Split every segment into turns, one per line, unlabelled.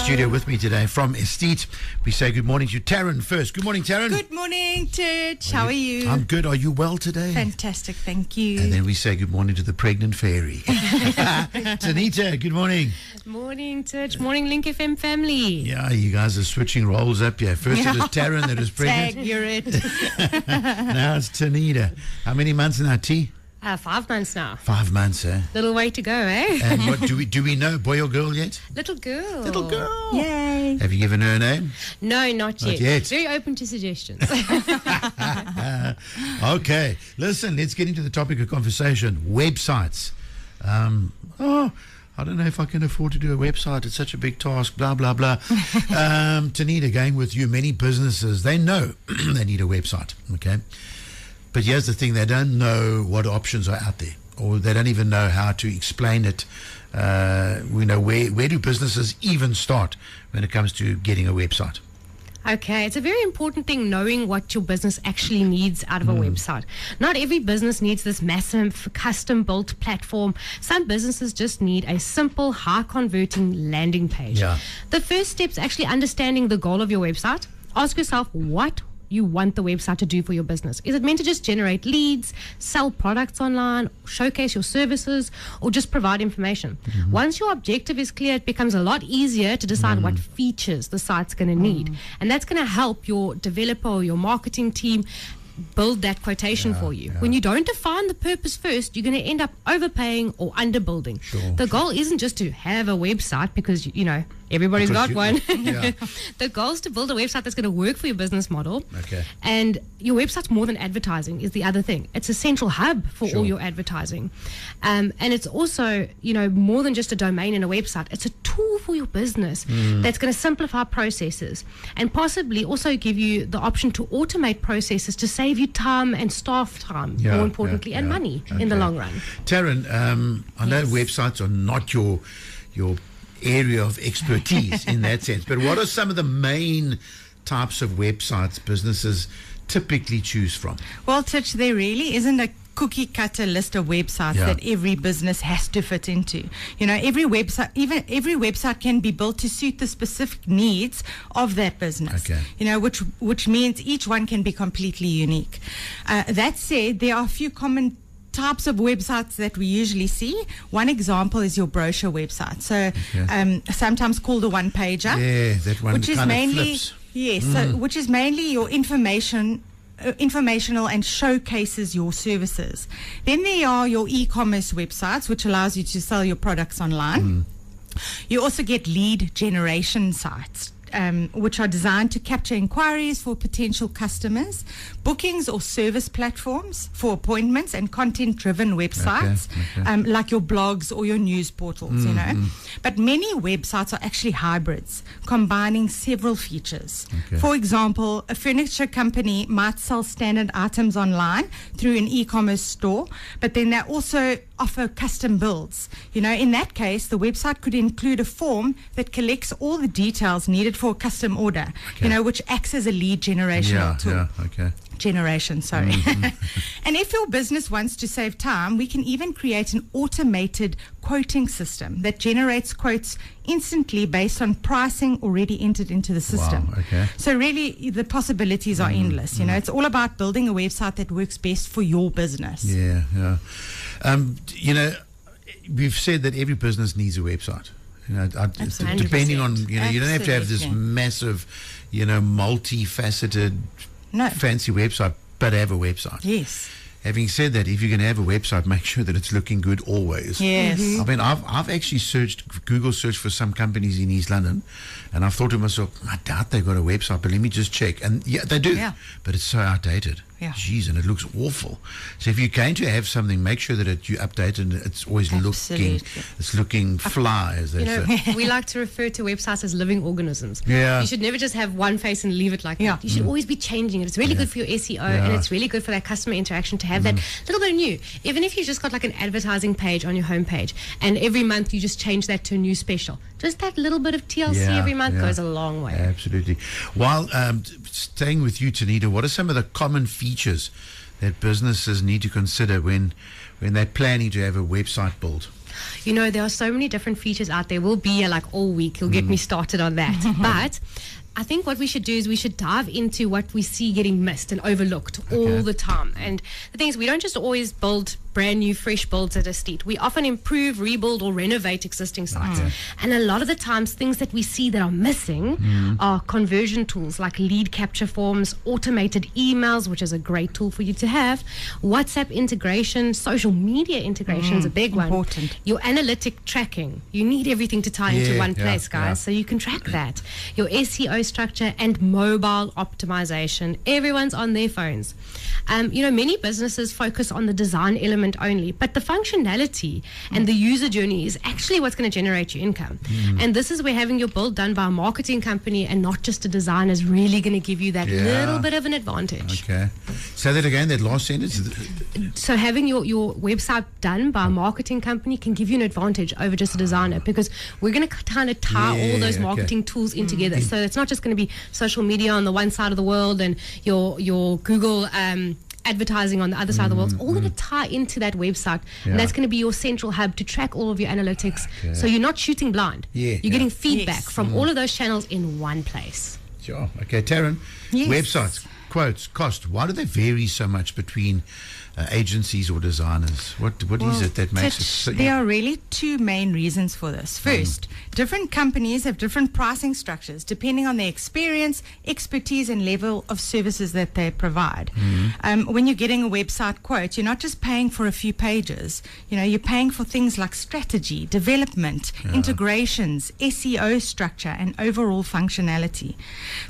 studio with me today from Aesthete. We say good morning to Taryn first. Good morning, Taryn.
Good morning, Titch. How are you?
I'm good. Are you well today?
Fantastic, thank you.
And then we say good morning to the pregnant fairy. Tanita, good morning.
Morning, Titch. Morning, Link FM family.
Yeah, you guys are switching roles up here. First it was Taryn that was pregnant.
Tag, you're it.
Now it's Tanita. How many months now, T?
5 months now.
5 months, eh?
Little way to go, eh?
And what do we know, boy or girl yet?
Little girl.
Little girl.
Yay.
Have you given her a name?
No, not yet.
Not yet.
Very open to suggestions.
Okay, listen, let's get into the topic of conversation. Websites. I don't know if I can afford to do a website. It's such a big task, blah, blah, blah. Tanita, going with you, many businesses, they know they need a website, okay? But here's the thing, they don't know what options are out there, or they don't even know how to explain it. We know where do businesses even start when it comes to getting a website?
Okay, it's a very important thing knowing what your business actually needs out of a website. Not every business needs this massive custom-built platform. Some businesses just need a simple, high-converting landing page.
Yeah.
The first step is actually understanding the goal of your website. Ask yourself what you want the website to do for your business. Is it meant to just generate leads, sell products online, showcase your services, or just provide information? Once your objective is clear, it becomes a lot easier to decide what features the site's going to need. And that's going to help your developer or your marketing team build that quotation for you. When you don't define the purpose first, you're going to end up overpaying or underbuilding. The goal isn't just to have a website because, you know, everybody's got one. The goal is to build a website that's going to work for your business model.
Okay.
And your website's more than advertising is the other thing. It's a central hub for all your advertising. And it's also, you know, more than just a domain and a website. It's a tool for your business that's going to simplify processes and possibly also give you the option to automate processes to save you time and staff time, more importantly, and money in the long run.
Taryn, I know websites are not your area of expertise in that sense, but what are some of the main types of websites businesses typically choose from?
Well, Titch, there really isn't a cookie cutter list of websites that every business has to fit into. You know, every website can be built to suit the specific needs of that business. You know, which means each one can be completely unique. That said, there are a few common types of websites that we usually see. One example is your brochure website. So sometimes called a one-pager.
Yeah, that one
which is mainly
flips.
Yes, so which is mainly your informational and showcases your services. Then there are your e-commerce websites, which allows you to sell your products online. You also get lead generation sites, which are designed to capture inquiries for potential customers, bookings or service platforms for appointments, and content-driven websites, like your blogs or your news portals, you know. But many websites are actually hybrids, combining several features. For example, a furniture company might sell standard items online through an e-commerce store, but then they also offer custom builds. You know, in that case, the website could include a form that collects all the details needed for a custom order, you know, which acts as a lead generation tool. And if your business wants to save time, we can even create an automated quoting system that generates quotes instantly based on pricing already entered into the system. So really, the possibilities are endless. You know, it's all about building a website that works best for your business.
You know, we've said that every business needs a website. You know, depending on, you know, you don't have to have this massive, you know, multifaceted, fancy website, but have a website. Having said that, if you're going to have a website, make sure that it's looking good always. I mean, I've actually Google searched for some companies in East London, and I've thought to myself, I doubt they've got a website, but let me just check. And yeah, they do, but it's so outdated. Jeez, and it looks awful. So if you're going to have something, make sure that you update and it's always looking fly, as they say.
We like to refer to websites as living organisms.
You
should never just have one face and leave it like that. You should always be changing it. It's really good for your SEO, and it's really good for that customer interaction to have that little bit new. Even if you just got like an advertising page on your homepage, and every month you just change that to a new special, just that little bit of TLC every month goes a long way.
Absolutely. While staying with you, Tanita, what are some of the common features that businesses need to consider when they're planning to have a website built?
You know, there are so many different features out there. We'll be here like all week. You'll get me started on that. But I think what we should do is we should dive into what we see getting missed and overlooked all the time. And the thing is, we don't just always build brand new, fresh builds at Aesthete. We often improve, rebuild, or renovate existing sites. And a lot of the times, things that we see that are missing are conversion tools like lead capture forms, automated emails, which is a great tool for you to have, WhatsApp integration, social media integration is a big one. Your analytic tracking. You need everything to tie into one place, guys, so you can track that. Your SEO structure and mobile optimization. Everyone's on their phones. You know, many businesses focus on the design element only, but the functionality and the user journey is actually what's going to generate you income. And this is where having your build done by a marketing company and not just a designer is really going to give you that little bit of an advantage.
Okay. Say that again, that last sentence.
So having your website done by a marketing company can give you an advantage over just a designer, because we're going to kind of tie all those marketing tools in together. So it's not just going to be social media on the one side of the world and your Google advertising on the other side of the world. It's all going to tie into that website, and that's going to be your central hub to track all of your analytics. So you're not shooting blind. You're getting feedback from all of those channels in one place.
Sure. Okay, Taryn, websites, quotes, cost, why do they vary so much between agencies or designers? What is it that makes it so?
There are really two main reasons for this. First, different companies have different pricing structures depending on their experience, expertise, and level of services that they provide. When you're getting a website quote, you're not just paying for a few pages. You know, you're paying for things like strategy, development, integrations, SEO structure, and overall functionality.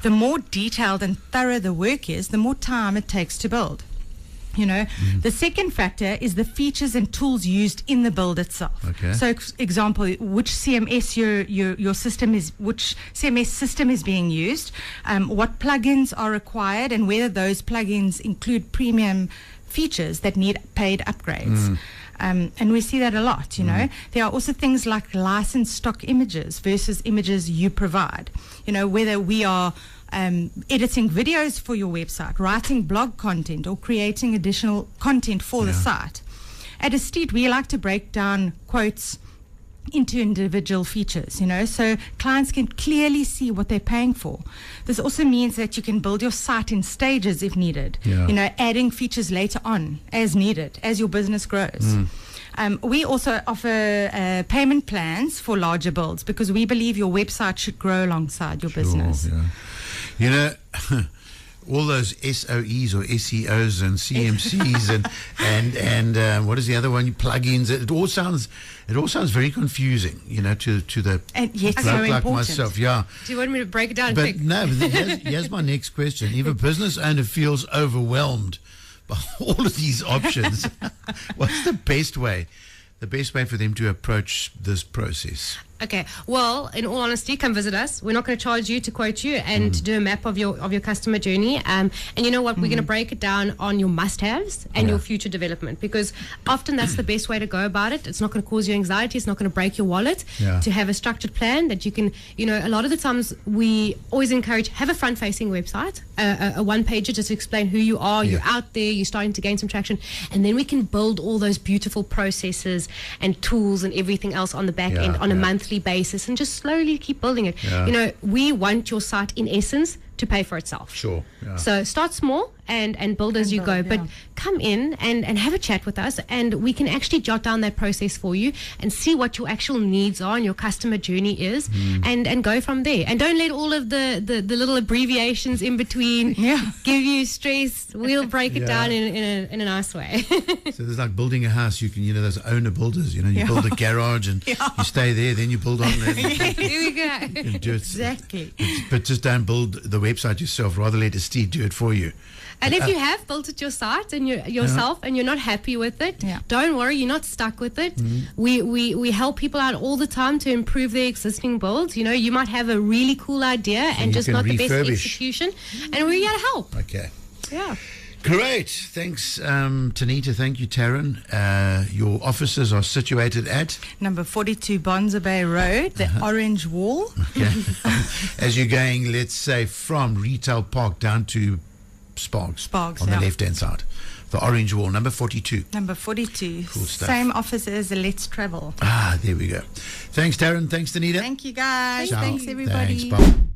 The more detailed and thorough the work is, the more time it takes to build. You know, the second factor is the features and tools used in the build itself. So, example, which CMS your system is, which CMS system is being used, what plugins are required, and whether those plugins include premium features that need paid upgrades. And we see that a lot, you know. There are also things like licensed stock images versus images you provide. You know, whether we are editing videos for your website, writing blog content, or creating additional content for the site. At Aesthete, we like to break down quotes into individual features, you know, so clients can clearly see what they're paying for. This also means that you can build your site in stages if needed, you know, adding features later on as needed, as your business grows. We also offer payment plans for larger builds because we believe your website should grow alongside your business.
You know, all those SOEs or SEOs and CMCs and what is the other one? Plugins. It all sounds very confusing. You know, to the
so
like myself.
Do you want me to break it down
but
quick?
No. But here's my next question. If a business owner feels overwhelmed by all of these options, what's the best way? The best way for them to approach this process?
Okay, well, in all honesty, come visit us. We're not going to charge you to quote you and to do a map of your customer journey. And you know what? We're going to break it down on your must-haves and your future development, because often that's the best way to go about it. It's not going to cause you anxiety. It's not going to break your wallet. To have a structured plan that you can, you know, a lot of the times we always encourage, have a front-facing website, a one-pager just to explain who you are. You're out there. You're starting to gain some traction. And then we can build all those beautiful processes and tools and everything else on the back end on a monthly basis, and just slowly keep building it. You know, we want your site in essence to pay for itself. So start small and build as you go, but come in and have a chat with us, and we can actually jot down that process for you and see what your actual needs are and your customer journey is, and go from there. And don't let all of the little abbreviations in between give you stress. We'll break it down in a nice way.
So there's like building a house. You can, you know, those owner builders, you know, you build a garage and you stay there, then you build on there.
Here we go.
Exactly.
But just don't build the website yourself. Rather let Aesthete do it for you.
And if you have built it yourself and you're not happy with it, don't worry, you're not stuck with it. We help people out all the time to improve their existing builds. You know, you might have a really cool idea and just not the best execution, and we're here to help.
Okay. Great. Thanks, Tanita. Thank you, Taryn. Your offices are situated at?
Number 42 Bonza Bay Road, the Orange Wall.
As you're going, let's say, from Retail Park down to Sparks on the left-hand side. The orange wall, number 42.
Number 42.
Cool stuff.
Same office as the Let's Travel.
There we go. Thanks, Darren. Thanks, Danita.
Thanks, you guys.
Ciao.
Thanks, everybody.
Thanks, bye.